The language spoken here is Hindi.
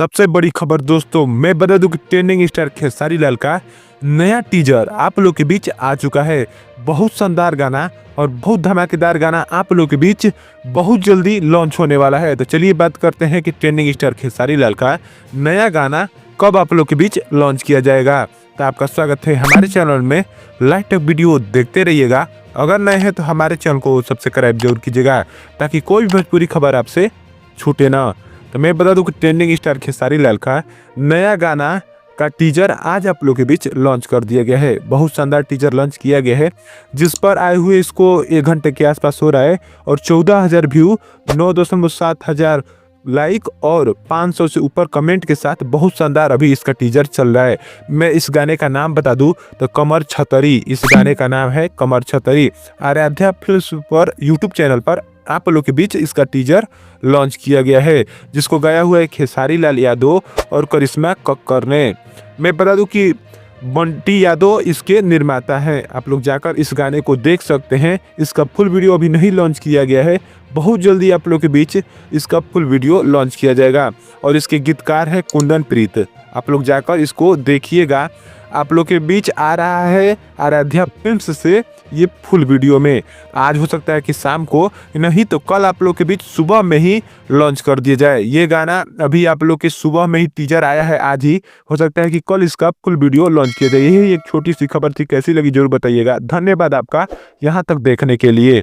सबसे बड़ी खबर दोस्तों, मैं बता दूं कि ट्रेंडिंग स्टार खेसारी लाल का नया टीजर आप लोग के बीच आ चुका है। बहुत शानदार गाना और बहुत धमाकेदार गाना आप लोग के बीच बहुत जल्दी लॉन्च होने वाला है। तो चलिए बात करते हैं कि ट्रेंडिंग स्टार खेसारी लाल का नया गाना कब आप लोग के बीच लॉन्च किया जाएगा। तो आपका स्वागत है हमारे चैनल में। लाइक तक वीडियो देखते रहिएगा। अगर नए हैं तो हमारे चैनल को सब्सक्राइब जरूर कीजिएगा ताकि कोई भी भोजपुरी खबर आपसे छूटे ना। तो मैं बता दूं कि ट्रेंडिंग स्टार खेसारी लाल का नया गाना का टीजर आज आप लोग के बीच लॉन्च कर दिया गया है। बहुत शानदार टीजर लॉन्च किया गया है जिस पर आए हुए इसको 1 घंटे के आसपास हो रहा है और 14,000 व्यू, 9.7 हजार लाइक और 500 से ऊपर कमेंट के साथ बहुत शानदार अभी इसका टीजर चल रहा है। मैं इस गाने का नाम बता दूं तो कमर छतरी, इस गाने का नाम है कमर छतरी। आराध्या फिल्म्स पर यूट्यूब चैनल पर आप लोग के बीच इसका टीजर लॉन्च किया गया है जिसको गाया हुआ है खेसारी लाल यादव और करिश्मा कक्कर ने। मैं बता दूं कि बंटी यादव इसके निर्माता हैं। आप लोग जाकर इस गाने को देख सकते हैं। इसका फुल वीडियो अभी नहीं लॉन्च किया गया है, बहुत जल्दी आप लोग के बीच इसका फुल वीडियो लॉन्च किया जाएगा। और इसके गीतकार है कुंदन प्रीत। आप लोग जाकर इसको देखिएगा। आप लोग के बीच आ रहा है आराध्या फिल्म्स से ये फुल वीडियो में। आज हो सकता है कि शाम को, नहीं तो कल आप लोग के बीच सुबह में ही लॉन्च कर दिया जाए। ये गाना अभी आप लोग के सुबह में ही टीजर आया है, आज ही हो सकता है कि कल इसका फुल वीडियो लॉन्च किया जाए। यही एक छोटी सी खबर थी, कैसी लगी जरूर बताइएगा। धन्यवाद आपका यहाँ तक देखने के लिए।